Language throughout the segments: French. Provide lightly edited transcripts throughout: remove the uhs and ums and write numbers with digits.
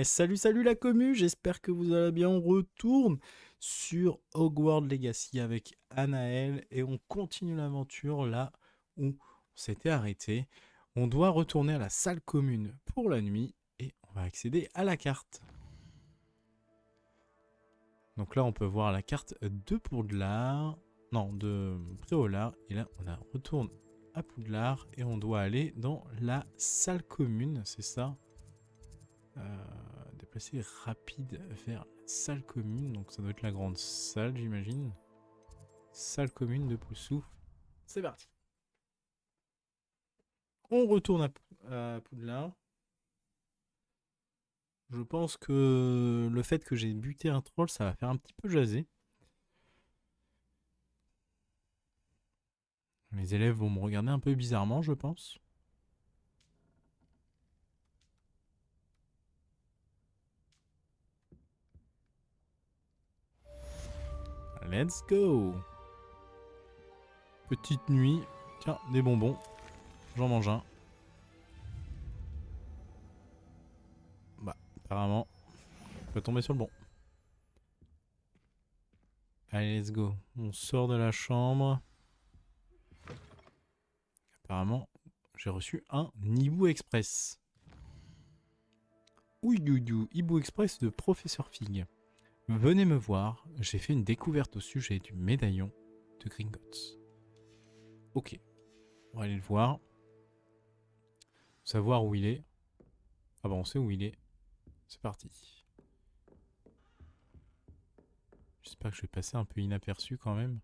Salut, salut la commu, j'espère que vous allez bien. On retourne sur Hogwarts Legacy avec Anaël et on continue l'aventure là où on s'était arrêté. On doit retourner à la salle commune pour la nuit et on va accéder à la carte. Donc là, on peut voir la carte de Poudlard, non, de Préolard. Et là, on retourne à Poudlard et on doit aller dans la salle commune, c'est ça? Déplacer rapide vers la salle commune, donc ça doit être la grande salle, j'imagine. Salle commune de Poussouf. C'est parti. On retourne à Poudlard. Je pense que le fait que j'ai buté un troll, ça va faire un petit peu jaser. Les élèves vont me regarder un peu bizarrement, je pense. Let's go. Petite nuit. Tiens, des bonbons. J'en mange un. Bah, apparemment, je peux tomber sur le bon. Allez, let's go. On sort de la chambre. Apparemment, j'ai reçu un Hibou Express. Ouidoudou, Hibou Express de Professeur Fig. Venez me voir, j'ai fait une découverte au sujet du médaillon de Gringotts. Ok, on va aller le voir. Savoir où il est. Ah bah on sait où il est. C'est parti. J'espère que je vais passer un peu inaperçu quand même.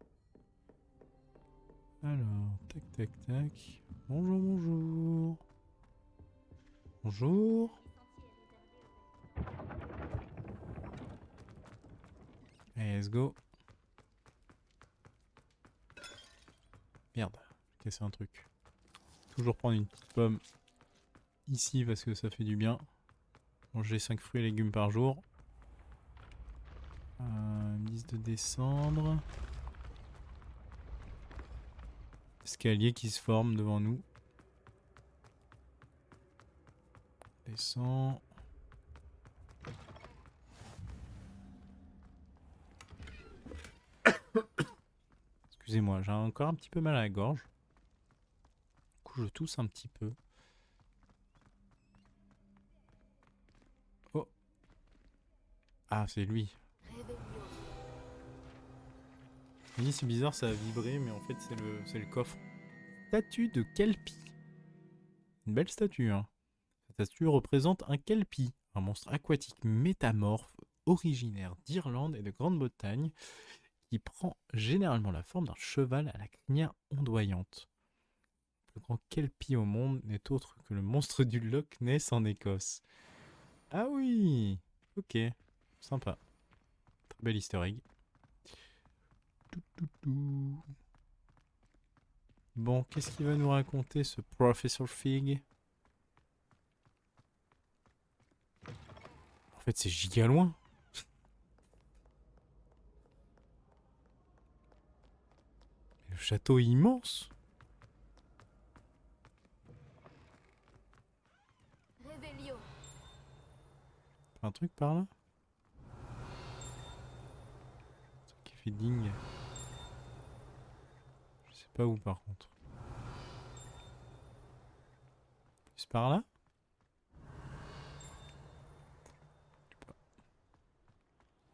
Alors, tac tac tac. Bonjour, bonjour. Bonjour. Allez, let's go. Merde, j'ai cassé un truc. Toujours prendre une petite pomme ici parce que ça fait du bien. Manger 5 fruits et légumes par jour. Ils me disent de descendre. Escalier qui se forme devant nous. Descend. Excusez-moi, j'ai encore un petit peu mal à la gorge. Du coup, je tousse un petit peu. Oh. Ah, c'est lui. Oui, c'est bizarre, ça a vibré, mais en fait, c'est le coffre. Statue de Kelpie. Une belle statue, hein. Cette statue représente un Kelpie, un monstre aquatique métamorphe originaire d'Irlande et de Grande-Bretagne qui prend généralement la forme d'un cheval à la crinière ondoyante. Le plus grand Kelpie au monde n'est autre que le monstre du Loch Ness en Écosse. Ah oui. Ok, sympa. Très bel easter egg. Bon, qu'est-ce qu'il va nous raconter ce Professor Fig? En fait, c'est giga loin. Le château est immense. Un truc par là? Un truc qui fait ding. Je sais pas où par contre. Plus par là?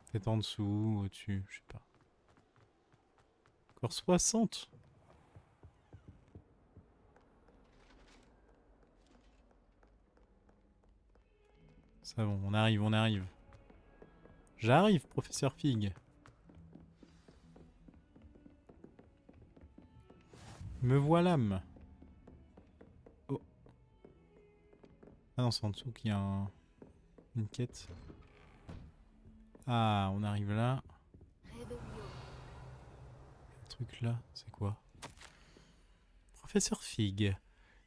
Peut-être en dessous, au-dessus, je sais pas. Encore 60. Ça bon, on arrive, on arrive. J'arrive, professeur Fig. Me voilà. Oh. Ah non, c'est en dessous qu'il y a une quête. Ah, on arrive là. Le truc là, c'est quoi? Professeur Fig.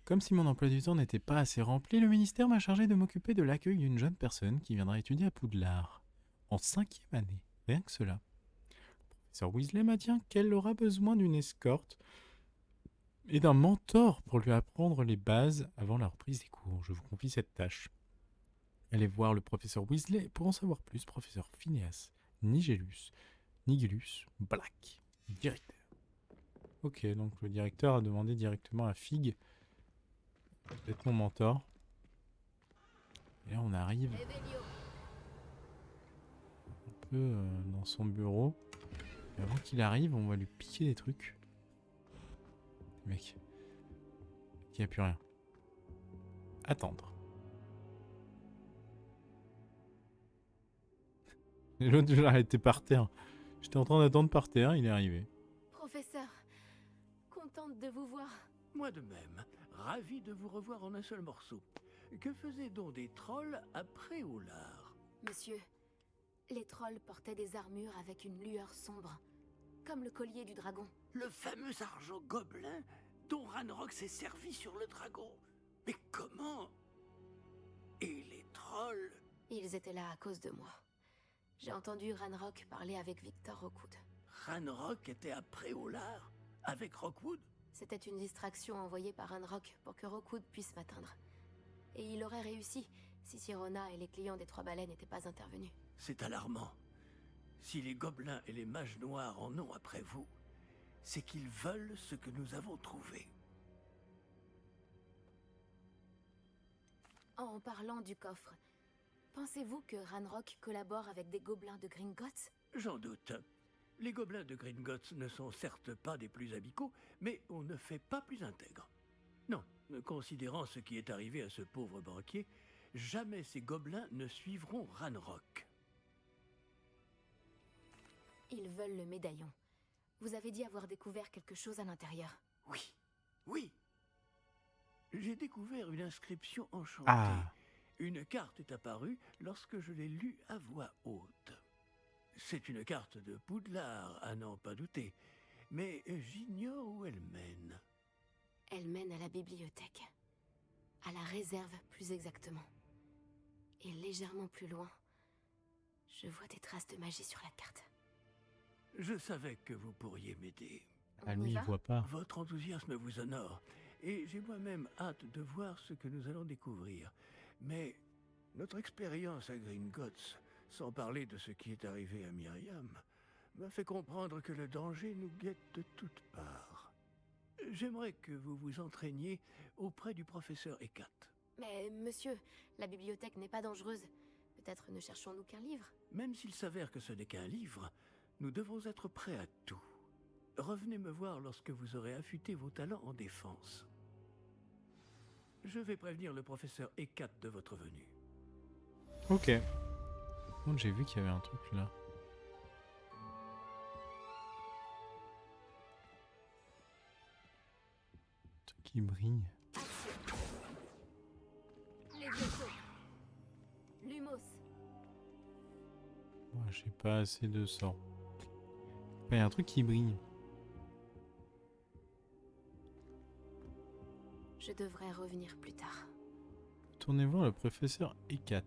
Comme si mon emploi du temps n'était pas assez rempli, le ministère m'a chargé de m'occuper de l'accueil d'une jeune personne qui viendra étudier à Poudlard. En 5e année, rien que cela. Professeur Weasley m'a dit qu'elle aura besoin d'une escorte et d'un mentor pour lui apprendre les bases avant la reprise des cours. Je vous confie cette tâche. Allez voir le professeur Weasley pour en savoir plus. Professeur Phineas Nigellus Black, directeur. Ok, donc le directeur a demandé directement à Fig d'être mon mentor. Et là, on arrive un peu dans son bureau. Et avant qu'il arrive, on va lui piquer des trucs. Mec, il n'y a plus rien. Attendre. Et l'autre, je l'ai arrêté par terre. J'étais en train d'attendre par terre, il est arrivé. Professeur, contente de vous voir. Moi de même, ravi de vous revoir en un seul morceau. Que faisaient donc des trolls après Oulard? Monsieur, les trolls portaient des armures avec une lueur sombre, comme le collier du dragon. Le fameux argent gobelin dont Ranrock s'est servi sur le dragon. Mais comment? Et les trolls? Ils étaient là à cause de moi. J'ai entendu Ranrock parler avec Victor Rookwood. Ranrock était après Oulard avec Rookwood? C'était une distraction envoyée par Ranrock pour que Rookwood puisse m'atteindre. Et il aurait réussi si Sirona et les clients des Trois Baleines n'étaient pas intervenus. C'est alarmant. Si les gobelins et les mages noirs en ont après vous, c'est qu'ils veulent ce que nous avons trouvé. En parlant du coffre, pensez-vous que Ranrock collabore avec des gobelins de Gringotts? J'en doute. Les gobelins de Gringotts ne sont certes pas des plus amicaux, mais on ne fait pas plus intègre. Non, considérant ce qui est arrivé à ce pauvre banquier, jamais ces gobelins ne suivront Ranrock. Ils veulent le médaillon. Vous avez dit avoir découvert quelque chose à l'intérieur. Oui, oui. J'ai découvert une inscription enchantée. Ah. Une carte est apparue lorsque je l'ai lue à voix haute. C'est une carte de Poudlard, à n'en pas douter, mais j'ignore où elle mène. Elle mène à la bibliothèque. À la réserve, plus exactement. Et légèrement plus loin, je vois des traces de magie sur la carte. Je savais que vous pourriez m'aider. Ah, On y lui, il va? voit pas. Votre enthousiasme vous honore, et j'ai moi-même hâte de voir ce que nous allons découvrir. Mais notre expérience à Gringotts, sans parler de ce qui est arrivé à Myriam, m'a fait comprendre que le danger nous guette de toutes parts. J'aimerais que vous vous entraîniez auprès du professeur Hecat. Mais monsieur, la bibliothèque n'est pas dangereuse. Peut-être ne cherchons-nous qu'un livre. Même s'il s'avère que ce n'est qu'un livre, nous devons être prêts à tout. Revenez me voir lorsque vous aurez affûté vos talents en défense. Je vais prévenir le professeur Hecat de votre venue. Ok. Bon, j'ai vu qu'il y avait un truc là. Un truc qui brille. Action. Les vaisseaux. Lumos. Moi, j'ai pas assez de sorts. Il y a un truc qui brille. Je devrais revenir plus tard. Tournez voir le professeur Hecat.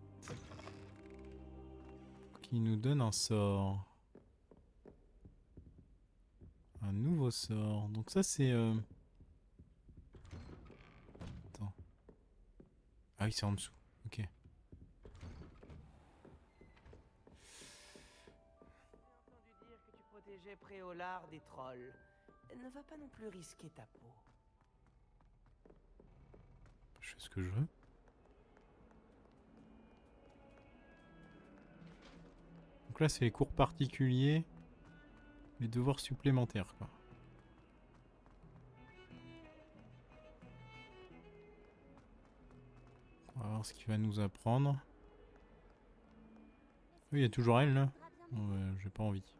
Qui nous donne un sort. Un nouveau sort. Donc ça c'est... Attends. Ah oui, c'est en dessous. Ok. J'ai entendu dire que tu protégeais Préolard des trolls. Ne va pas non plus risquer ta peau. Je fais ce que je veux. Donc là c'est les cours particuliers. Les devoirs supplémentaires quoi. On va voir ce qu'il va nous apprendre. Oui, il y a toujours elle là. Bon, j'ai pas envie.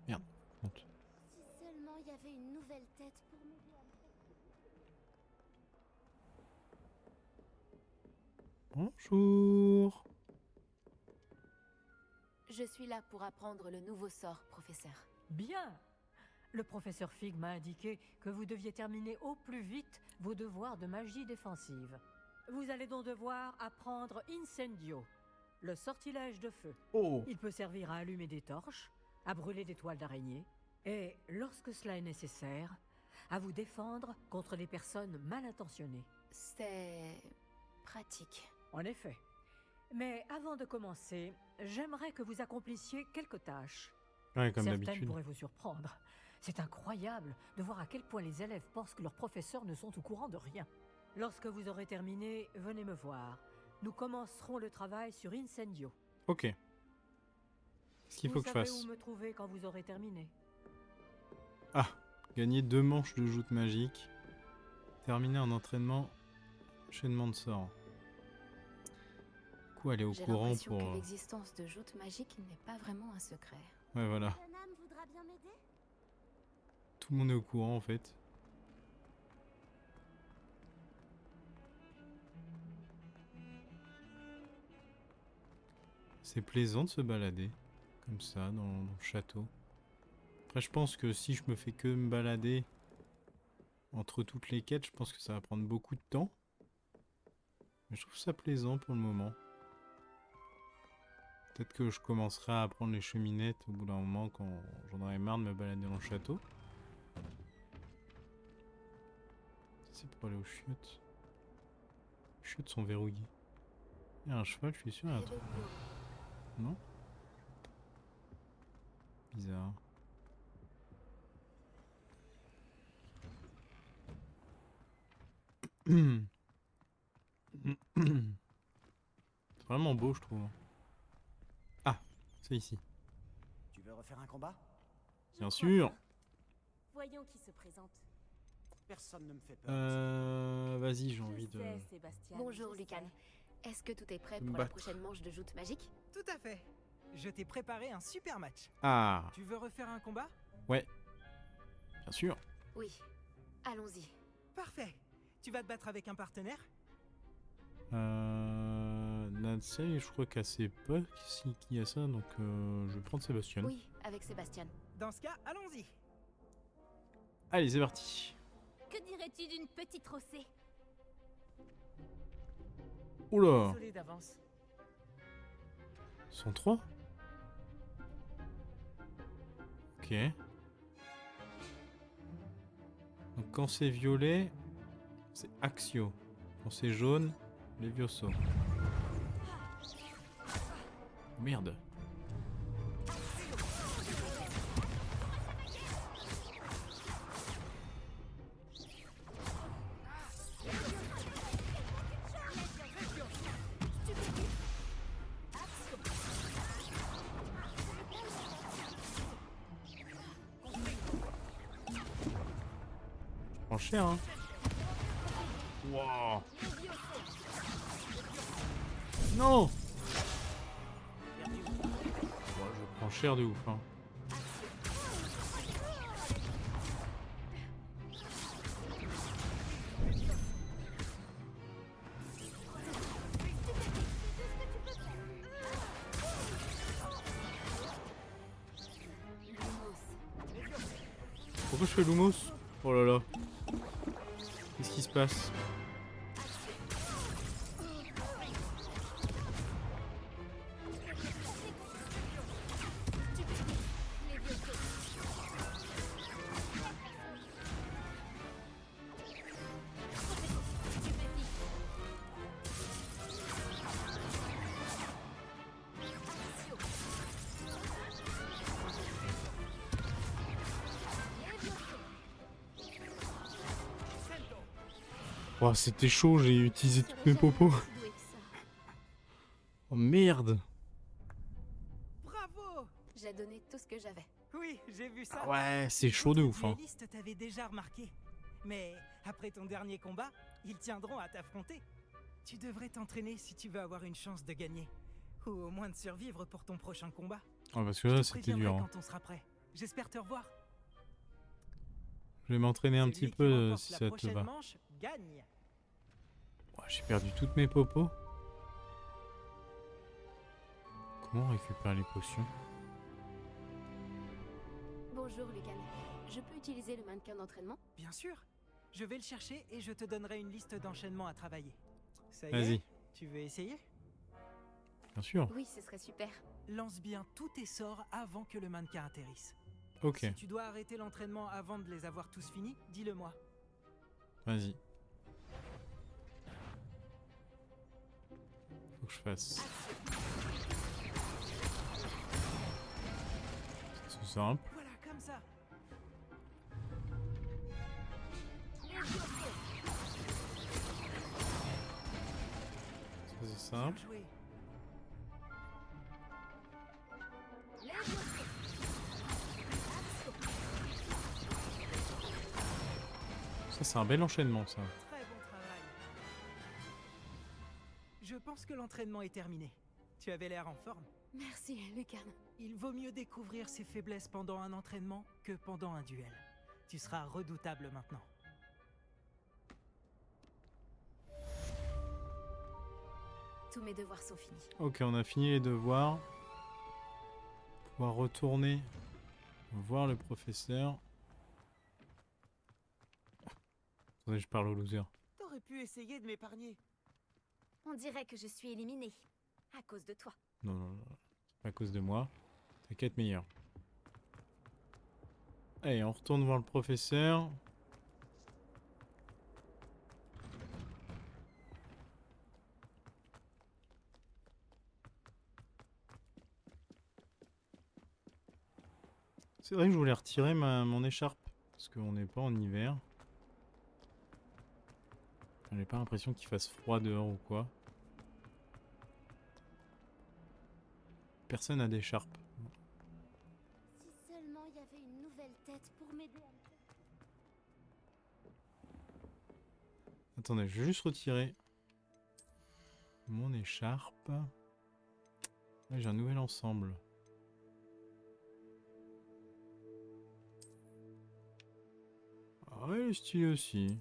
Merde, honte. Si seulement il y avait une nouvelle tête pour m'aider à me... Bonjour. Je suis là pour apprendre le nouveau sort, professeur. Bien. Le professeur Fig m'a indiqué que vous deviez terminer au plus vite vos devoirs de magie défensive. Vous allez donc devoir apprendre Incendio, le sortilège de feu. Oh. Il peut servir à allumer des torches, à brûler des toiles d'araignée, et, lorsque cela est nécessaire, à vous défendre contre des personnes mal intentionnées. C'est... pratique. En effet, Mais avant de commencer, j'aimerais que vous accomplissiez quelques tâches. Ouais, comme Certaines d'habitude. pourraient vous surprendre. C'est incroyable de voir à quel point les élèves pensent que leurs professeurs ne sont au courant de rien. Lorsque vous aurez terminé, venez me voir. Nous commencerons le travail sur Incendio. Ok. Qu'est-ce qu'il faut Vous que je savez fasse? où me trouver quand vous aurez terminé. Ah, gagner 2 manches de joute magique. Terminer un entraînement. Enchaînement de sorts. Du coup, elle est au J'ai courant l'impression pour. que l'existence de joutes magiques n'est pas vraiment un secret. Ouais, voilà. Yanam voudra bien m'aider? Tout le monde est au courant en fait. C'est plaisant de se balader comme ça dans le château. Après, je pense que si je me fais que me balader entre toutes les quêtes, je pense que ça va prendre beaucoup de temps. Mais je trouve ça plaisant pour le moment. Peut-être que je commencerai à apprendre les cheminettes au bout d'un moment quand j'en aurai marre de me balader dans le château. C'est pour aller aux chiottes. Les chiottes sont verrouillées. Il y a un cheval, je suis sûr, il y a un truc. Non? Bizarre. C'est vraiment beau, je trouve. Ah, c'est ici. Tu veux refaire un combat? Bien sûr. Voyons qui se présente. Personne ne me fait peur. Vas-y, j'ai envie de. Sébastien. Bonjour, Lucan. Est-ce que tout est prêt De me pour la battre. prochaine manche de joute magique? Tout à fait. Je t'ai préparé un super match. Ah, Tu veux refaire un combat? bien sûr. Oui. Allons-y. Parfait. Tu vas te battre avec un partenaire? Nadsei, je crois qu'elle sait pas qui y a ça, donc je vais prendre Sébastien. Oui, avec Sébastien. Dans ce cas, allons-y. Allez, c'est parti. Que dirais-tu d'une petite rossée? Oula, Désolé d'avance. 103. Ok. Donc quand c'est violet, c'est Axio. Quand c'est jaune, Levioso. Merde. Prends cher, hein. Wow. Non. Ouais, je prends cher de ouf, hein. Pourquoi je fais Lumos? Oh là là. Qu'est-ce qui se passe? Oh, c'était chaud, j'ai utilisé toutes mes popos. Oh merde. Bravo! J'ai donné tout ce que j'avais. Oui, j'ai vu ça. Ah ouais, c'est chaud de ouf, hein. Les duellistes t'avaient déjà remarqué. Mais après ton dernier combat, ils tiendront à t'affronter. Tu devrais t'entraîner si tu veux avoir une chance de gagner. Ou au moins de survivre pour ton prochain combat. Oh, parce que là, Je te c'était préviendrai dur, hein. quand on sera prêt. J'espère te revoir. Je vais m'entraîner un Celui petit qui peu remporte si la ça te prochaine va. manche gagne. Oh, j'ai perdu toutes mes popos. Comment on récupère les potions? Bonjour, Lucan. Je peux utiliser le mannequin d'entraînement? Bien sûr. Je vais le chercher et je te donnerai une liste d'enchaînements à travailler. Ça y Vas-y. est? Tu veux essayer? Bien sûr. Oui, ce serait super. Lance bien tous tes sorts avant que le mannequin atterrisse. Ok, Si tu dois arrêter l'entraînement avant de les avoir tous finis, dis-le moi. vas-y. Faut que je fasse? C'est simple. Voilà, comme ça. Ça, c'est simple. Bien joué. Ça, c'est un bel enchaînement, ça. Très bon travail. Je pense que l'entraînement est terminé. Tu avais l'air en forme. Merci, Lucan. Il vaut mieux découvrir ses faiblesses pendant un entraînement que pendant un duel. Tu seras redoutable maintenant. Tous mes devoirs sont finis. Ok, on a fini les devoirs. Pouvoir retourner voir le professeur. Attendez, je parle au loser. T'aurais pu essayer de m'épargner. On dirait que je suis éliminée. À cause de toi. Non, non, non. C'est pas à cause de moi. T'as qu'à être meilleur. Allez, on retourne voir le professeur. C'est vrai que je voulais retirer mon écharpe. Parce qu'on n'est pas en hiver. J'ai pas l'impression qu'il fasse froid dehors ou quoi. Personne n'a d'écharpe. Si seulement il y avait une nouvelle tête pour m'aider à... Attendez, je vais juste retirer mon écharpe. Ouais, j'ai un nouvel ensemble. Ah ouais, il est stylé aussi.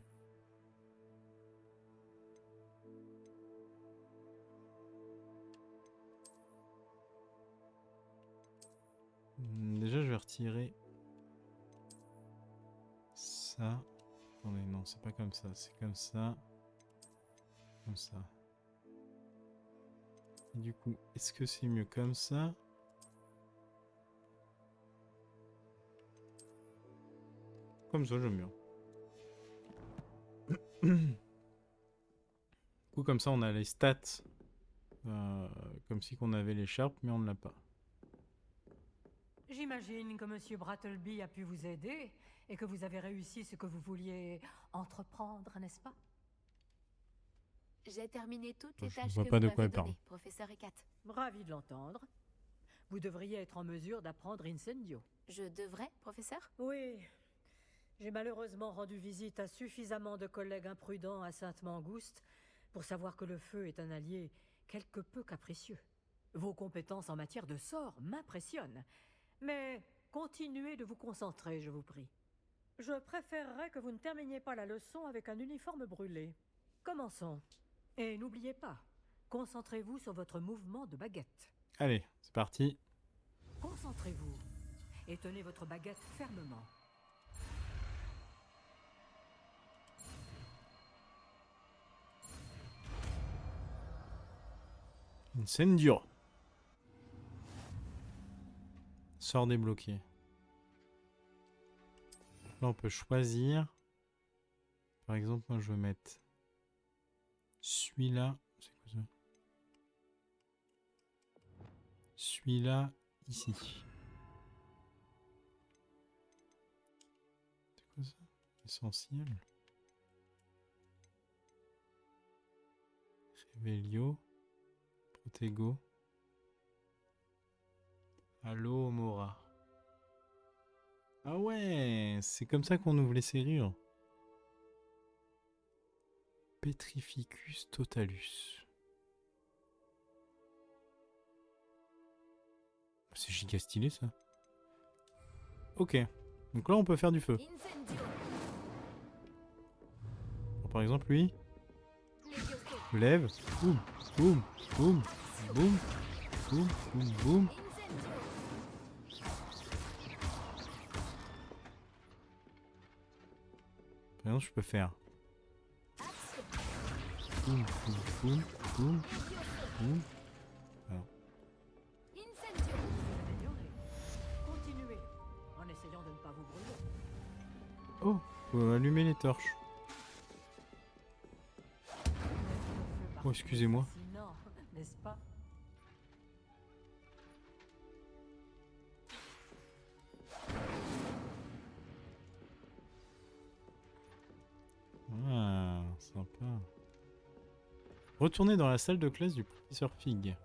Déjà, je vais retirer ça. Attendez, non, c'est pas comme ça. C'est comme ça. Comme ça. Et du coup, est-ce que c'est mieux comme ça? Comme ça, j'aime bien. Du coup, comme ça, on a les stats. Comme si qu'on avait l'écharpe, mais on ne l'a pas. J'imagine que Monsieur Brattleby a pu vous aider et que vous avez réussi ce que vous vouliez entreprendre, n'est-ce pas? J'ai terminé toutes les Je tâches vois que pas vous de quoi m'avez elle parle. données, professeur Ekat. Ravi de l'entendre. Vous devriez être en mesure d'apprendre Incendio. Je devrais, professeur? Oui. J'ai malheureusement rendu visite à suffisamment de collègues imprudents à Sainte-Mangouste pour savoir que le feu est un allié quelque peu capricieux. Vos compétences en matière de sort m'impressionnent. Mais continuez de vous concentrer, je vous prie. Je préférerais que vous ne terminiez pas la leçon avec un uniforme brûlé. Commençons. Et n'oubliez pas, concentrez-vous sur votre mouvement de baguette. Allez, c'est parti. Concentrez-vous et tenez votre baguette fermement. Incendio. Sort débloqué. Là, on peut choisir. Par exemple, moi, je veux mettre celui-là. C'est quoi ça? Celui-là, ici. C'est quoi ça? Essentiel. Revelio. Protego. Allo Mora. Ah ouais, c'est comme ça qu'on ouvre les serrures. Petrificus totalus. C'est giga stylé ça. Ok, donc là on peut faire du feu. Incendio! Bon, par exemple lui, Levioso! je lève, boum, boum, boum, boum, boum, boum, boum. Incendio! Par exemple je peux faire Action! boum, boum, boum, boum, boum. Incendio! Améliorez. Continuez en essayant de ne pas vous brûler. Oh, faut allumer les torches. Oh, excusez-moi. Sinon, n'est-ce pas? sympa. Retournez dans la salle de classe du professeur Fig.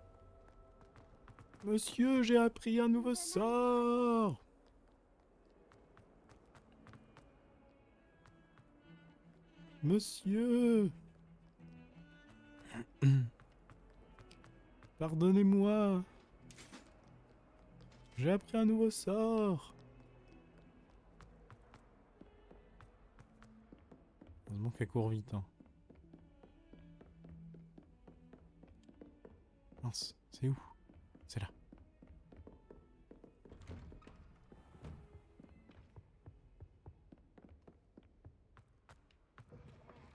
Monsieur, j'ai appris un nouveau sort. Monsieur. Pardonnez-moi. J'ai appris un nouveau sort. Heureusement qu'elle court vite. Hein. Mince, c'est où? C'est là.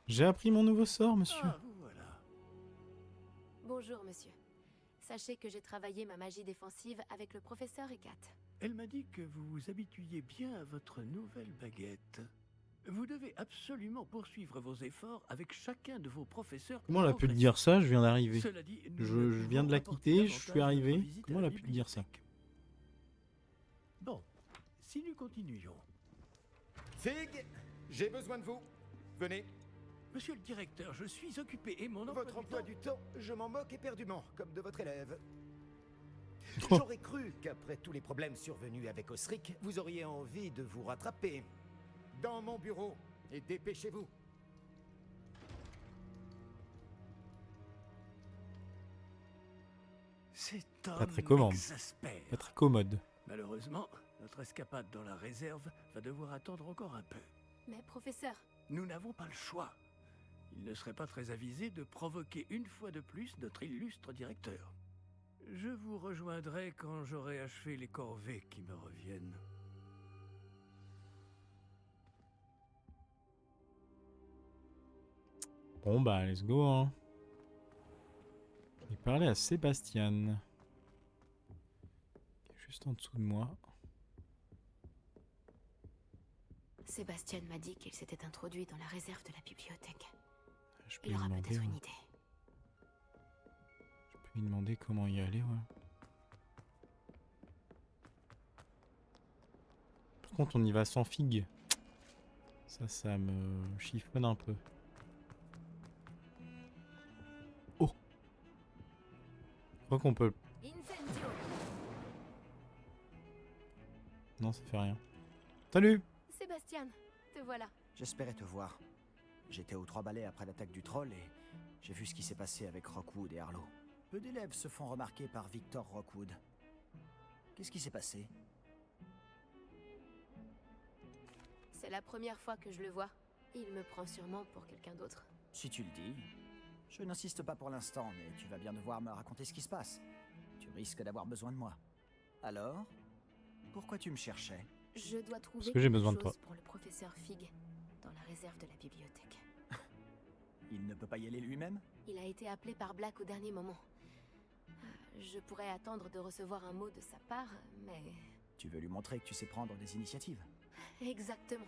J'ai appris mon nouveau sort, monsieur. Ah, vous voilà. Bonjour, monsieur. Sachez que j'ai travaillé ma magie défensive avec le professeur Ekat. Elle m'a dit que vous vous habituiez bien à votre nouvelle baguette. Vous devez absolument poursuivre vos efforts avec chacun de vos professeurs. Comment elle a pu te dire ça? Je viens d'arriver. Cela dit, nous Je ne viens de la pouvons quitter, apporter je suis davantage arrivé. notre visite Comment à elle la a pu te dire ça? bibliothèque. Bon, si nous continuions. Fig, j'ai besoin de vous. Venez. Monsieur le directeur, je suis occupé et mon emploi Votre du emploi temps- du temps, je m'en moque éperdument, comme de votre élève. Oh. J'aurais cru qu'après tous les problèmes survenus avec Osric, vous auriez envie de vous rattraper. Dans mon bureau, et dépêchez-vous. Cet homme Pas très commode. m'exaspère. Pas très commode. Malheureusement, notre escapade dans la réserve va devoir attendre encore un peu. Mais professeur, Nous n'avons pas le choix. Il ne serait pas très avisé de provoquer une fois de plus notre illustre directeur. Je vous rejoindrai quand j'aurai achevé les corvées qui me reviennent. Bon bah, let's go, hein. Il parlait à Sébastien. Qui est juste en dessous de moi. Sébastien m'a dit qu'il s'était introduit dans la réserve de la bibliothèque. Je peux Il lui aura demander, peut-être une ouais. idée. Je peux lui demander comment y aller, ouais. Par contre, on y va sans Fig. Ça me chiffonne un peu. Oh! Je crois qu'on peut... Incendio! Non, ça fait rien. Salut! Sébastien, te voilà. J'espérais te voir. J'étais aux Trois Balais après l'attaque du troll et j'ai vu ce qui s'est passé avec Rockwood et Harlow. Peu d'élèves se font remarquer par Victor Rockwood. Qu'est-ce qui s'est passé? C'est la première fois que je le vois. Il me prend sûrement pour quelqu'un d'autre. Si tu le dis. Je n'insiste pas pour l'instant, mais tu vas bien devoir me raconter ce qui se passe. Tu risques d'avoir besoin de moi. Alors, pourquoi tu me cherchais? Je dois trouver que j'ai quelque besoin de chose toi. pour le professeur Fig dans la réserve de la bibliothèque. Il ne peut pas y aller lui-même? Il a été appelé par Black au dernier moment. Je pourrais attendre de recevoir un mot de sa part, mais... Tu veux lui montrer que tu sais prendre des initiatives? Exactement.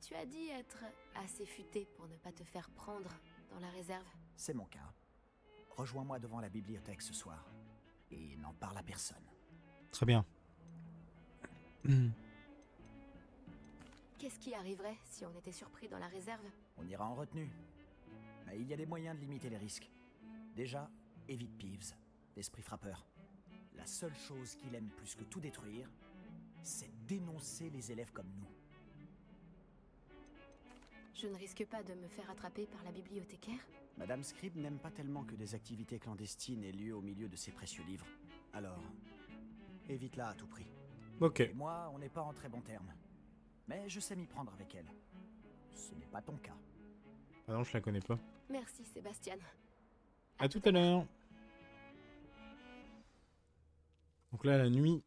Tu as dit être assez futé pour ne pas te faire prendre dans la réserve. C'est mon cas. Rejoins-moi devant la bibliothèque ce soir. Et n'en parle à personne. Très bien. Qu'est-ce qui arriverait si on était surpris dans la réserve? On ira en retenue. Mais il y a des moyens de limiter les risques. Déjà, évite Peeves, l'esprit frappeur. La seule chose qu'il aime plus que tout détruire, c'est dénoncer les élèves comme nous. Je ne risque pas de me faire attraper par la bibliothécaire? Madame Scribe n'aime pas tellement que des activités clandestines aient lieu au milieu de ses précieux livres. Alors, évite-la à tout prix. Ok. Et moi, on n'est pas en très bons termes. Mais je sais m'y prendre avec elle. Ce n'est pas ton cas. Ah non, je la connais pas. Merci Sébastien. À tout à l'heure. Donc là, la nuit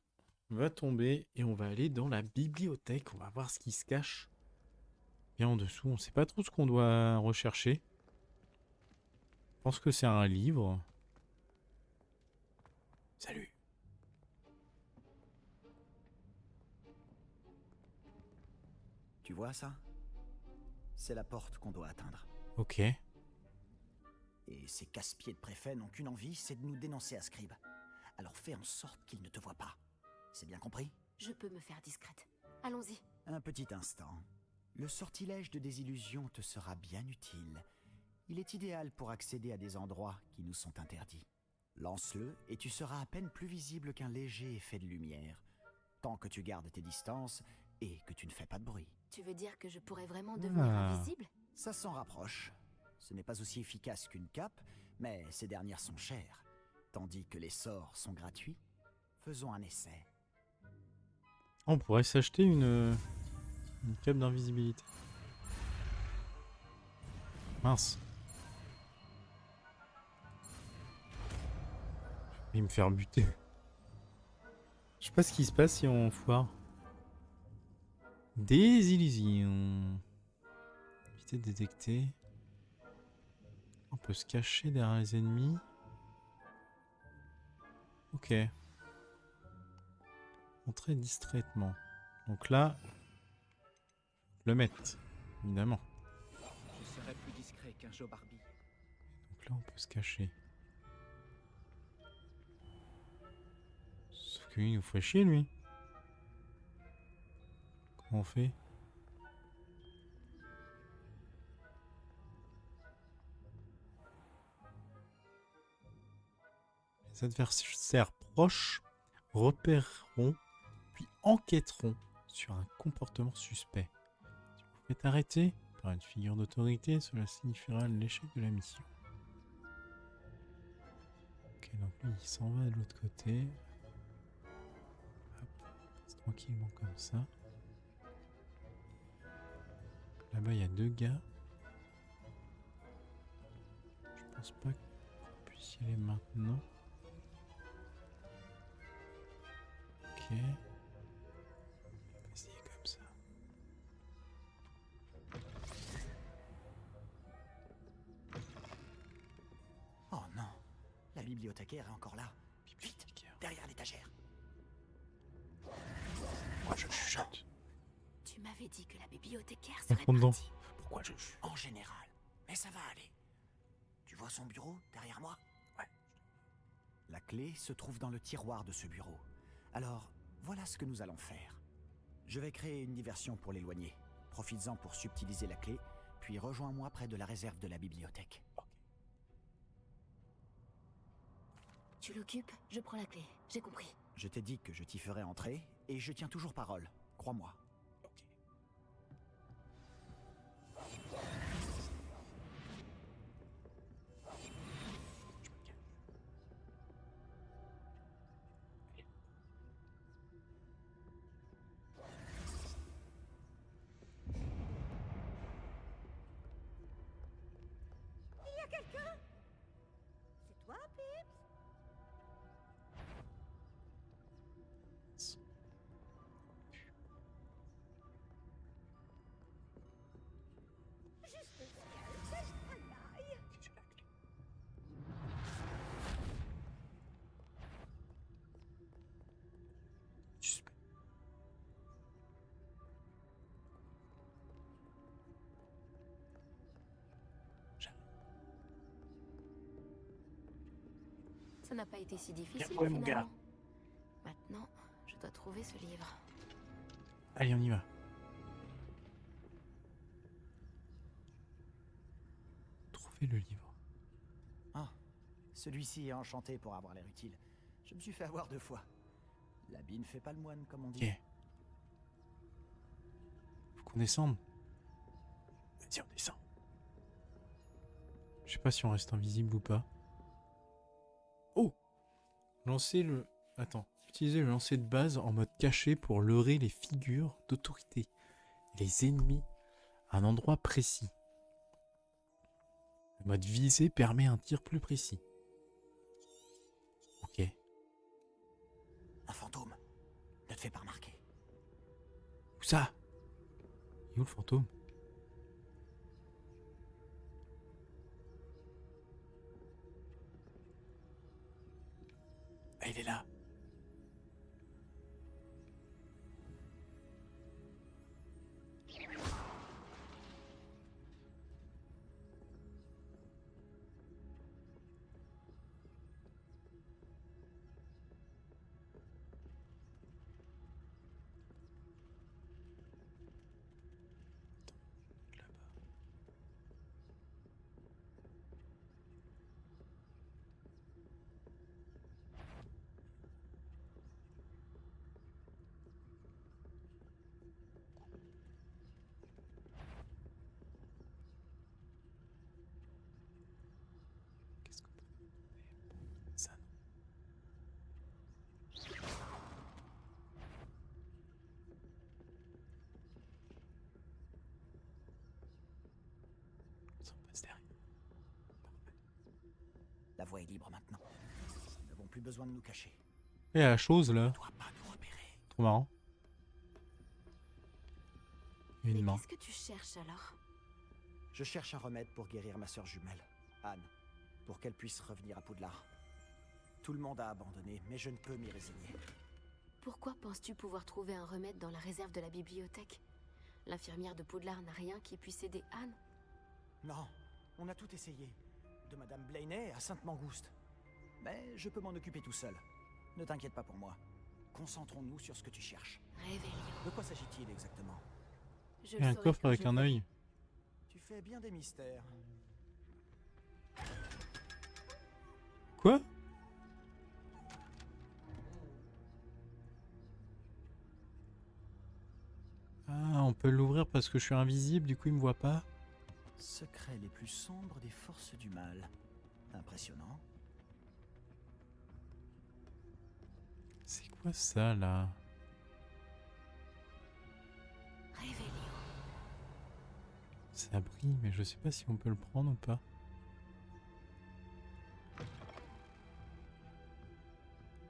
va tomber et on va aller dans la bibliothèque. On va voir ce qui se cache bien en dessous. On sait pas trop ce qu'on doit rechercher. Je pense que c'est un livre. Salut. Tu vois ça? C'est la porte qu'on doit atteindre. Ok. Et ces casse-pieds de préfet n'ont qu'une envie, c'est de nous dénoncer à Scribe. Alors fais en sorte qu'il ne te voie pas. C'est bien compris? Je peux me faire discrète. Allons-y. Un petit instant. Le sortilège de désillusion te sera bien utile. Il est idéal pour accéder à des endroits qui nous sont interdits. Lance-le et tu seras à peine plus visible qu'un léger effet de lumière, tant que tu gardes tes distances et que tu ne fais pas de bruit. Tu veux dire que je pourrais vraiment devenir Ah. invisible? Ça s'en rapproche. Ce n'est pas aussi efficace qu'une cape, mais ces dernières sont chères, tandis que les sorts sont gratuits. Faisons un essai. On pourrait s'acheter une cape d'invisibilité. Mince. Il va me faire buter. Je sais pas ce qui se passe si on foire. Des illusions. Éviter de détecter. On peut se cacher derrière les ennemis. Ok. Entrer distraitement. Donc là, le mettre, évidemment. Je serai plus discret qu'un Joe Barbie. Donc là, on peut se cacher. Sauf que lui, il nous fait chier, lui. Comment on fait? Les adversaires proches repéreront puis enquêteront sur un comportement suspect. Si vous faites arrêter par une figure d'autorité, cela signifiera l'échec de la mission. Ok, donc lui il s'en va de l'autre côté. Hop, passe tranquillement comme ça. Là-bas il y a 2 gars. Je pense pas qu'on puisse y aller maintenant. Ok. On va essayer comme ça. Oh non, la bibliothécaire est encore là. Vite, derrière l'étagère. Moi je chuchote. Tu m'avais dit que la bibliothécaire serait Répondons. partie. Pourquoi je chuchote? En général, mais ça va aller. Tu vois son bureau derrière moi? Ouais. La clé se trouve dans le tiroir de ce bureau. Alors, voilà ce que nous allons faire. Je vais créer une diversion pour l'éloigner. Profites-en pour subtiliser la clé, puis rejoins-moi près de la réserve de la bibliothèque. Tu l'occupes, je prends la clé. J'ai compris. Je t'ai dit que je t'y ferai entrer, et je tiens toujours parole. Crois-moi. Il y a quelqu'un? C'est toi, Pips? Juste le ciel, aïe. Suspect. Ça n'a pas été si difficile Bien joué, mon finalement. gars. Maintenant, je dois trouver ce livre. Allez, on y va. Trouver le livre. Ah, celui-ci est enchanté pour avoir l'air utile. Je me suis fait avoir 2 fois. L'habit ne fait pas le moine, comme on dit. Ok. Faut qu'on descende. Vas-y, on descend. Je sais pas si on reste invisible ou pas. Oh! Lancer le... Attends. Utiliser le lancer de base en mode caché pour leurrer les figures d'autorité. Les ennemis à un endroit précis. Le mode visé permet un tir plus précis. Ok. Un fantôme. Ne te fais pas remarquer. Où ça? Il est où le fantôme? Ah, il est là. voie est libre maintenant. Nous n'avons plus besoin de nous cacher. Et la chose là. Tu ne dois pas nous repérer. Trop marrant. Mais Une main. qu'est-ce que tu cherches alors? Je cherche un remède pour guérir ma sœur jumelle, Anne, pour qu'elle puisse revenir à Poudlard. Tout le monde a abandonné, mais je ne peux m'y résigner. Pourquoi penses-tu pouvoir trouver un remède dans la réserve de la bibliothèque? L'infirmière de Poudlard n'a rien qui puisse aider Anne? Non, on a tout essayé. De Madame Blaney à Sainte-Mangouste. Mais je peux m'en occuper tout seul. Ne t'inquiète pas pour moi. Concentrons-nous sur ce que tu cherches. Révélio. De quoi s'agit-il exactement? Je Il y a un le saurai coffre quand avec je un verrai. œil. Tu fais bien des mystères. Quoi? Ah, on peut l'ouvrir parce que je suis invisible, du coup il me voit pas. Secrets les plus sombres des forces du mal. Impressionnant. C'est quoi ça là? Révélio. Ça brille, mais je sais pas si on peut le prendre ou pas.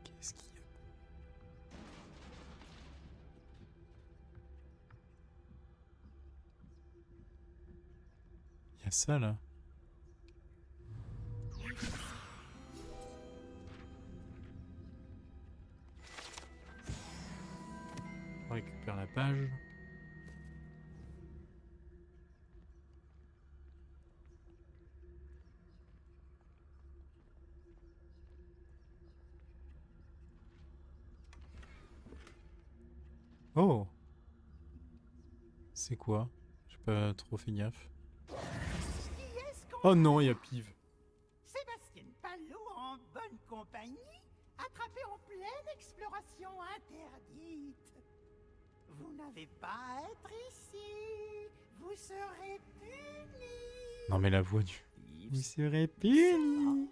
Qu'est-ce qu'il y a? Il y a ça là. On récupère la page. Oh! C'est quoi? J'ai pas trop fait gaffe. Oh non, il y a Pive. Sébastien Palot en bonne compagnie, attrapé en pleine exploration interdite. Vous n'avez pas à être ici. Vous serez punis. Non mais la voix du... Yves, Vous serez puni!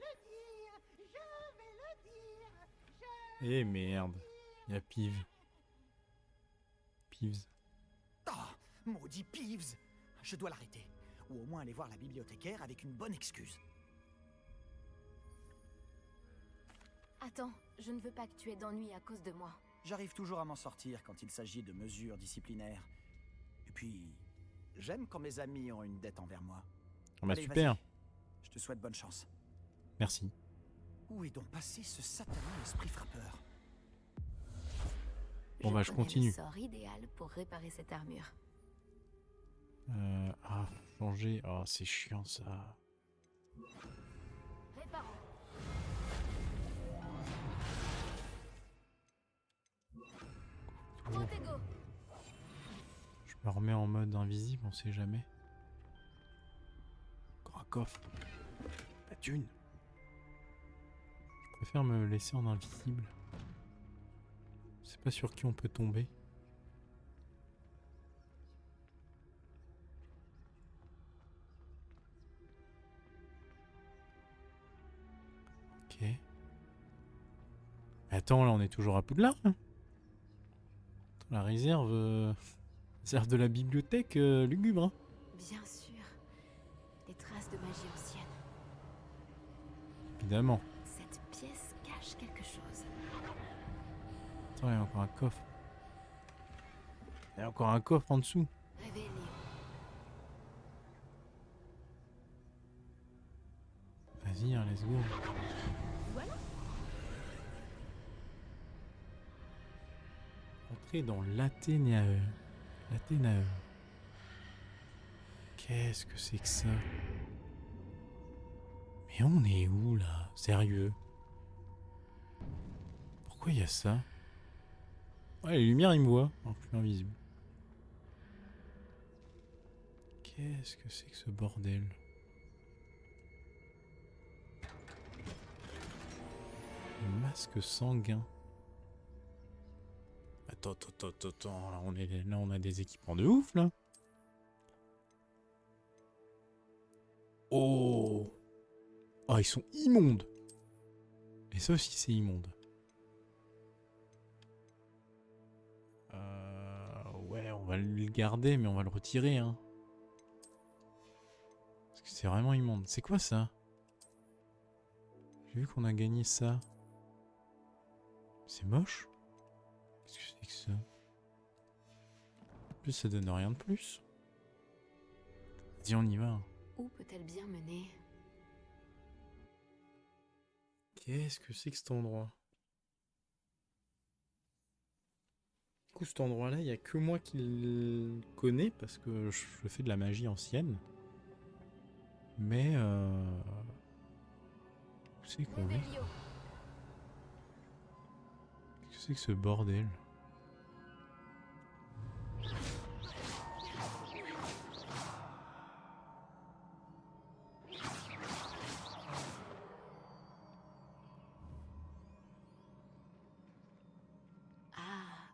Eh merde, il y a Pive. Pives. Ah, maudit Peeves! Je dois l'arrêter. Ou au moins aller voir la bibliothécaire avec une bonne excuse. Attends, je ne veux pas que tu aies d'ennui à cause de moi. J'arrive toujours à m'en sortir quand il s'agit de mesures disciplinaires. Et puis, j'aime quand mes amis ont une dette envers moi. Ah bah Allez, super, vas-y. Je te souhaite bonne chance. merci. Où est donc passé ce satané esprit frappeur? Bon bah je connais continue. le sort idéal pour réparer cette armure. Ah, changer. Oh, c'est chiant ça. Réparons. Oh, Protego. je me remets en mode invisible, on sait jamais. Encore un coffre. La thune. Je préfère me laisser en invisible. C'est pas sur qui on peut tomber. Ok. Mais attends, là on est toujours à Poudlard. Hein. Attends, la réserve, réserve de la bibliothèque lugubre. Hein. Bien sûr. Des traces de magie ancienne. Évidemment. Cette pièce cache quelque chose. Attends, il y a encore un coffre. Il y a encore un coffre en dessous. Révélio. Vas-y, hein, let's go. Voilà. Entrer dans l'Athénaeum. L'Athénaeum. Qu'est-ce que c'est que ça? Mais on est où là? Sérieux? Pourquoi il y a ça? Ouais, les lumières ils me voient. Non, plus invisible. Qu'est-ce que c'est que ce bordel? Un masque sanguin. Attends. Là on a des équipements de ouf là. Oh! Oh, ils sont immondes! Et ça aussi c'est immonde. Ouais, on va le garder, mais on va le retirer, hein. Parce que c'est vraiment immonde. C'est quoi ça? J'ai vu qu'on a gagné ça. C'est moche. Qu'est-ce que c'est que ça? En plus, ça donne rien de plus. Vas-y, on y va. Où peut-elle bien mener? Qu'est-ce que c'est que cet endroit? Du coup, cet endroit-là, il n'y a que moi qui le connais parce que je fais de la magie ancienne. Mais où c'est qu'on est? Qu'est-ce que c'est que ce bordel?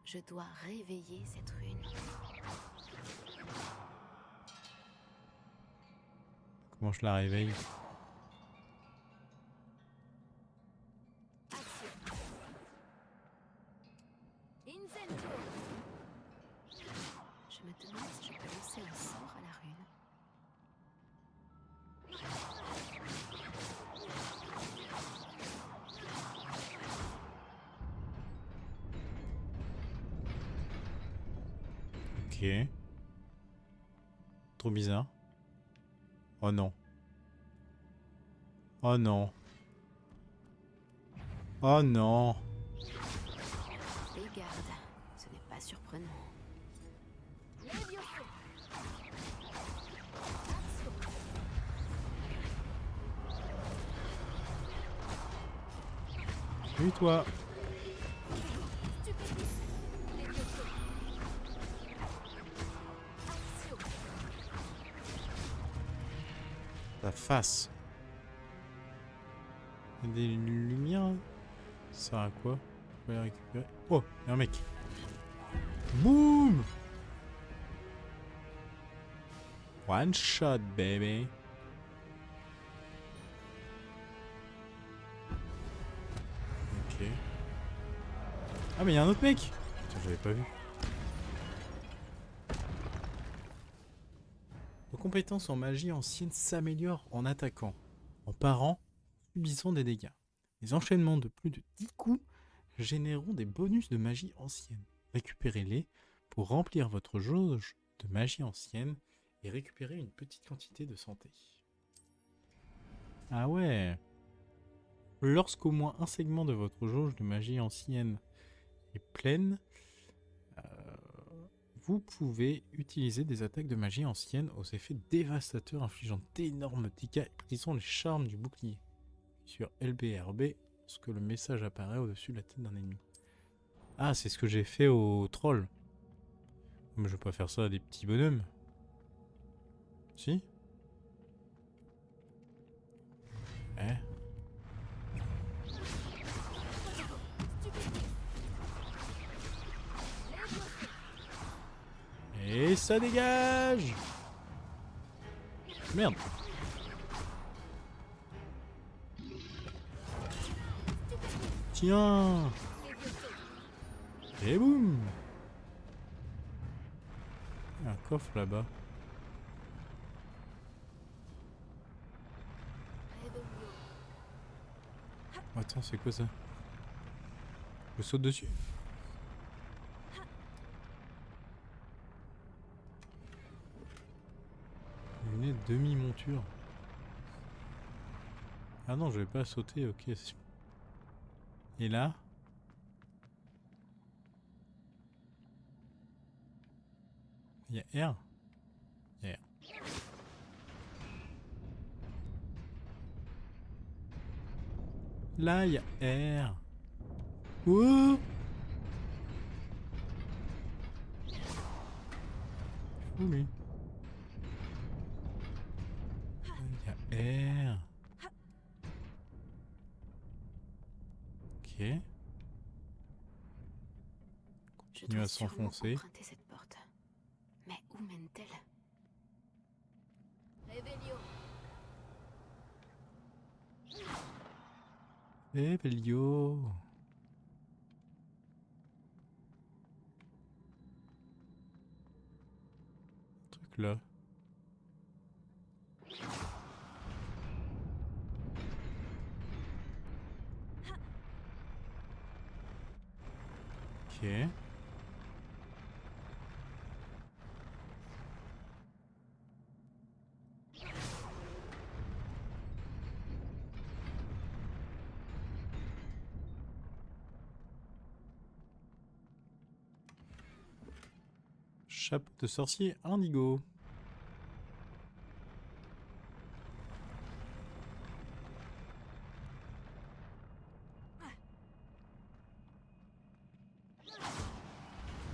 Je dois réveiller cette rune. Comment je la réveille? Incendio. Je me demande si je peux lancer un sort à la rune. Ok. Trop bizarre. Oh non. Oh non. Oh non. Et garde, ce n'est pas surprenant. Oui, toi. Ta face. Il y a des lumières. Ça sert à quoi? Je vais la récupérer. Oh, il y a un mec. Boum! One shot, baby. Ok. Ah, mais il y a un autre mec! Putain, j'avais pas vu. Vos compétences en magie ancienne s'améliorent en attaquant, en parant, subissant des dégâts. Les enchaînements de plus de 10 coups généreront des bonus de magie ancienne. Récupérez-les pour remplir votre jauge de magie ancienne et récupérer une petite quantité de santé. Ah ouais! Lorsqu'au moins un segment de votre jauge de magie ancienne est pleine, vous pouvez utiliser des attaques de magie ancienne aux effets dévastateurs infligeant d'énormes dégâts et brisant les charmes du bouclier. Sur LBRB, lorsque le message apparaît au-dessus de la tête d'un ennemi. Ah, c'est ce que j'ai fait au troll. Mais je vais pas faire ça à des petits bonhommes. Si? Eh? Et ça dégage! Merde! Tiens! Et boum! Il y a un coffre là-bas. Attends, c'est quoi ça? Je saute dessus? Une demi-monture. Ah non, je vais pas sauter, ok. Et là? Il y a R? Il y a R. Là, il y a R. Ouh! Fou, lui. Il y a R. Ok. Continue à s'enfoncer. Emprunter cette porte. Mais où mène-t-elle? Réveillon. Eh, Bellio. Truc là. Ok. Chapeau de sorcier indigo.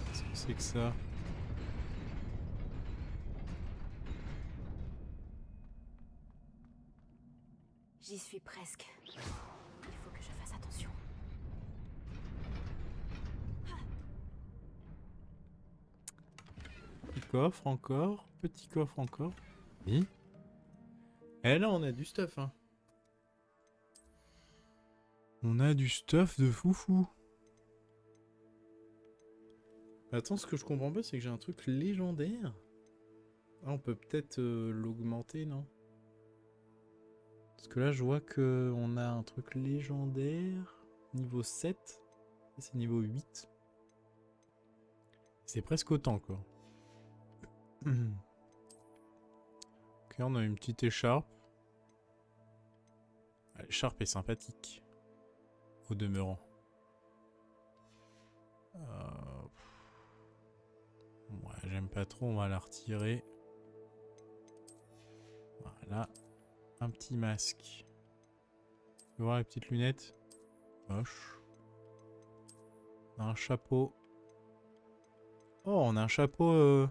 Qu'est-ce que c'est que ça? J'y suis presque. Il faut que je fasse attention. Petit coffre encore. Petit coffre encore. Oui. Et là, on a du stuff, hein. On a du stuff de foufou. Attends, ce que je comprends pas, c'est que j'ai un truc légendaire. Ah, on peut peut-être l'augmenter, non? Parce que là, je vois que on a un truc légendaire. Niveau 7. Ça, c'est niveau 8. C'est presque autant, quoi. Ok, on a une petite écharpe. Ah, l'écharpe est sympathique. Au demeurant. Ouais, j'aime pas trop, on va la retirer. Voilà. Un petit masque. Tu peux voir les petites lunettes? Moche. On a un chapeau. Oh, on a un chapeau...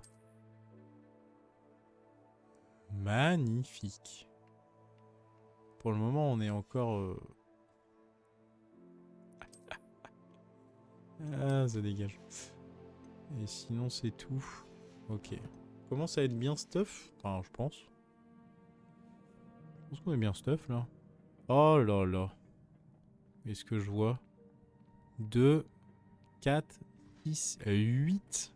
magnifique. Pour le moment, on est encore... Ah, ça dégage. Et sinon, c'est tout. Ok. Commence à être bien stuff. Enfin, je pense. Je pense qu'on est bien stuff, là. Oh là là. Est-ce que je vois 2, 4, 6, 8.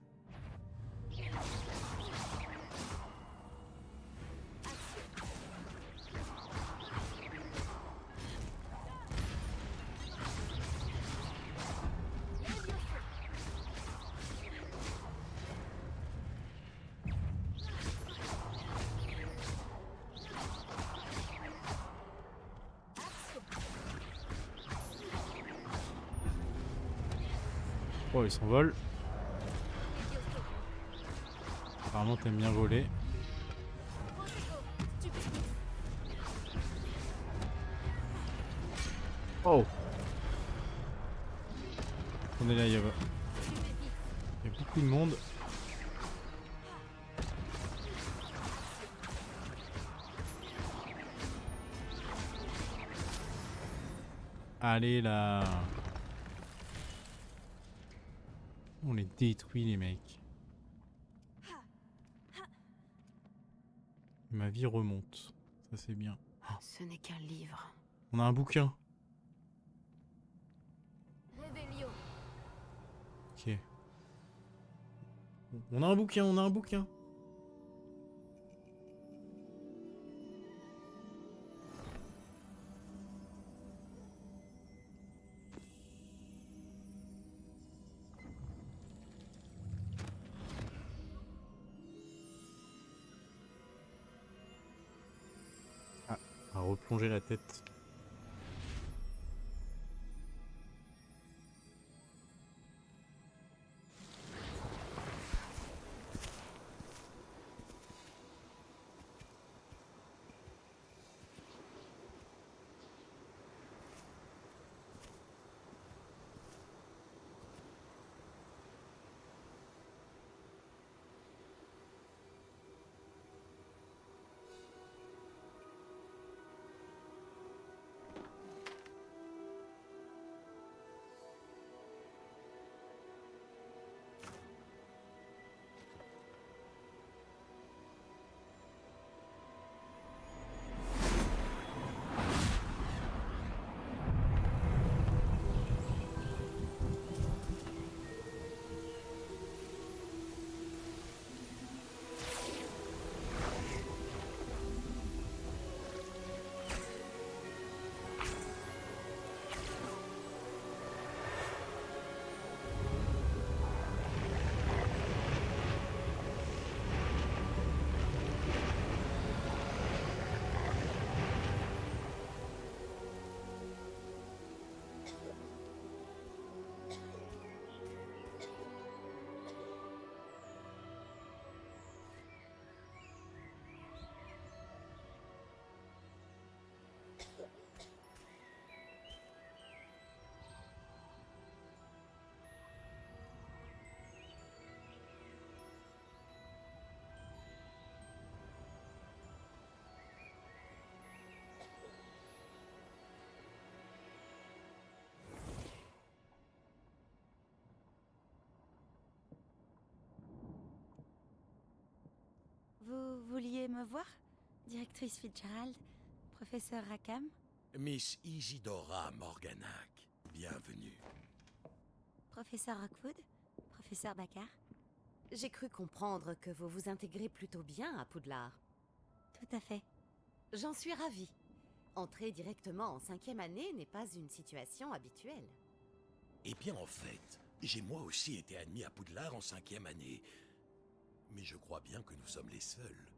Oh, il s'envole. Apparemment, t'aimes bien voler. Oh! On est là, il y a beaucoup de monde. Allez là! On les détruit, les mecs. Ma vie remonte. Ça, c'est bien. Ce n'est qu'un livre. On a un bouquin. Réveillon. Ok. On a un bouquin, on a un bouquin. Ah, on va replonger la tête. voulez me voir? Directrice Fitzgerald, professeur Rackham? Miss Isidora Morganac, bienvenue. Professeur Rockwood? Professeur Baccar? J'ai cru comprendre que vous vous intégrez plutôt bien à Poudlard. Tout à fait. J'en suis ravie. Entrer directement en 5e année n'est pas une situation habituelle. Eh bien, en fait, j'ai moi aussi été admis à Poudlard en 5e année. Mais je crois bien que nous sommes les seuls.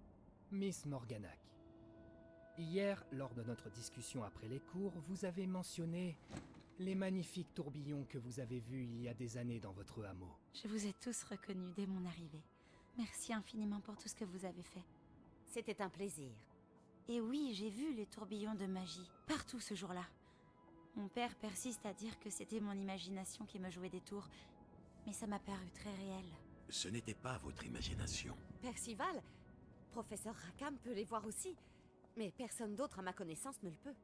Miss Morganac, hier, lors de notre discussion après les cours, vous avez mentionné les magnifiques tourbillons que vous avez vus il y a des années dans votre hameau. Je vous ai tous reconnus dès mon arrivée. Merci infiniment pour tout ce que vous avez fait. C'était un plaisir. Et oui, j'ai vu les tourbillons de magie, partout ce jour-là. Mon père persiste à dire que c'était mon imagination qui me jouait des tours, mais ça m'a paru très réel. Ce n'était pas votre imagination. Percival, professeur Rackham peut les voir aussi, mais personne d'autre à ma connaissance ne le peut.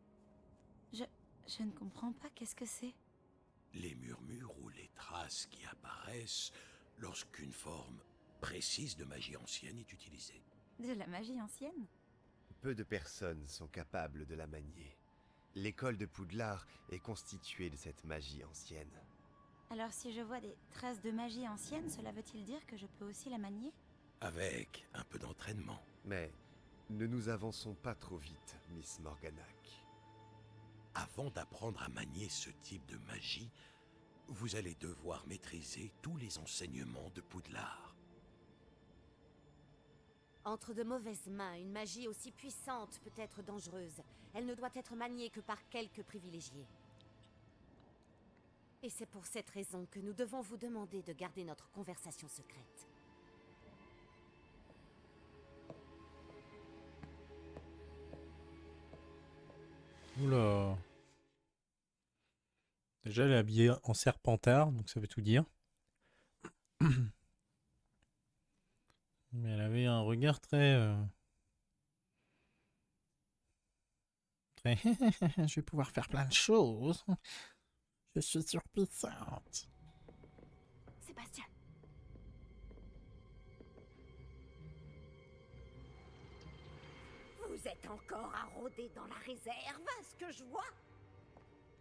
Je ne comprends pas, qu'est-ce que c'est? Les murmures ou les traces qui apparaissent lorsqu'une forme précise de magie ancienne est utilisée. De la magie ancienne? Peu de personnes sont capables de la manier. L'école de Poudlard est constituée de cette magie ancienne. Alors si je vois des traces de magie ancienne, cela veut-il dire que je peux aussi la manier? Avec un peu d'entraînement. Mais ne nous avançons pas trop vite, Miss Morganac. Avant d'apprendre à manier ce type de magie, vous allez devoir maîtriser tous les enseignements de Poudlard. Entre de mauvaises mains, une magie aussi puissante peut être dangereuse. Elle ne doit être maniée que par quelques privilégiés. Et c'est pour cette raison que nous devons vous demander de garder notre conversation secrète. Oula. Déjà, elle est habillée en serpentard, donc ça veut tout dire. Mais elle avait un regard très... très... Je vais pouvoir faire plein de choses. Je suis surpuissante. Sébastien. Vous êtes encore à rôder dans la réserve, ce que je vois.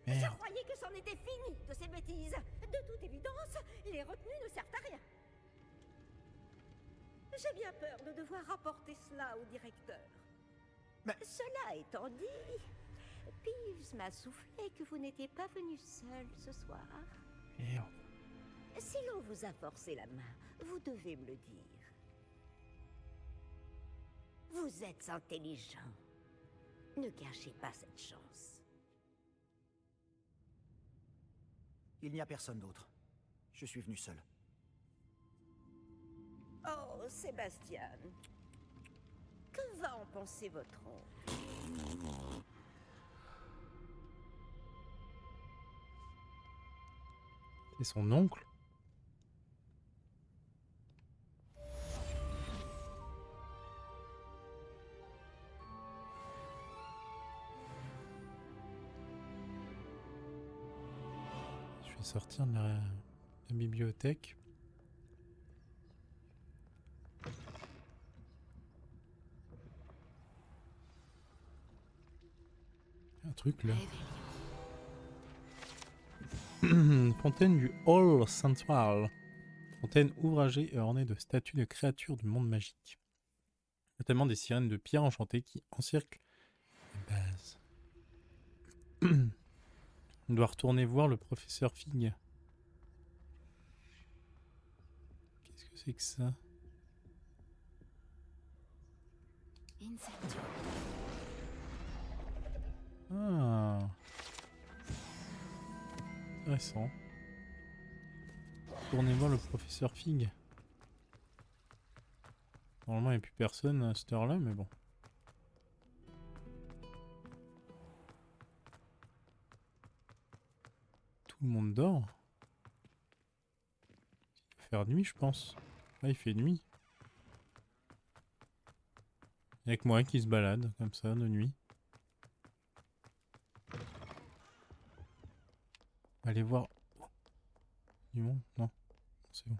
Merde. Je croyais que c'en était fini de ces bêtises. De toute évidence, les retenues ne servent à rien. J'ai bien peur de devoir rapporter cela au directeur. Mais... Cela étant dit, Peeves m'a soufflé que vous n'étiez pas venu seul ce soir. Merde. Si l'on vous a forcé la main, vous devez me le dire. Vous êtes intelligent. Ne gâchez pas cette chance. Il n'y a personne d'autre. Je suis venu seul. Oh, Sébastien. Que va en penser votre oncle? C'est son oncle? Je vais sortir de la bibliothèque. Un truc là. Fontaine du Hall Central. Fontaine ouvragée et ornée de statues de créatures du monde magique. Notamment des sirènes de pierre enchantées qui encerclent la base. On doit retourner voir le professeur Fig. Qu'est-ce que c'est que ça? Incendio. Ah. Intéressant. Retournez voir le professeur Fig. Normalement, il n'y a plus personne à cette heure-là, mais bon. Tout le monde dort. Il va faire nuit, je pense. Là, il fait nuit. Il n'y a que moi qui se balade, comme ça, de nuit. Allez voir. Du monde? Non. C'est bon.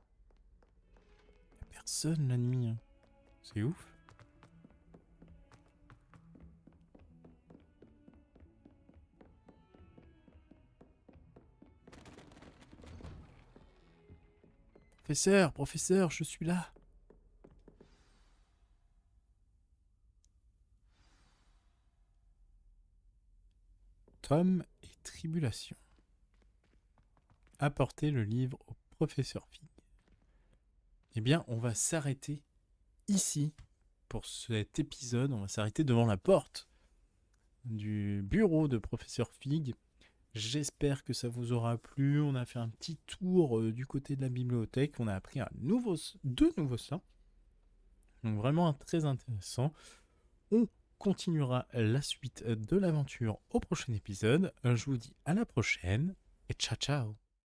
Il n'y a personne la nuit. Hein. C'est ouf. Professeur, je suis là. Tom et Tribulation. Apportez le livre au professeur Fig. Eh bien, on va s'arrêter ici pour cet épisode. On va s'arrêter devant la porte du bureau de professeur Fig. J'espère que ça vous aura plu. On a fait un petit tour du côté de la bibliothèque. On a appris deux nouveaux sorts. Donc vraiment très intéressant. On continuera la suite de l'aventure au prochain épisode. Je vous dis à la prochaine et ciao ciao.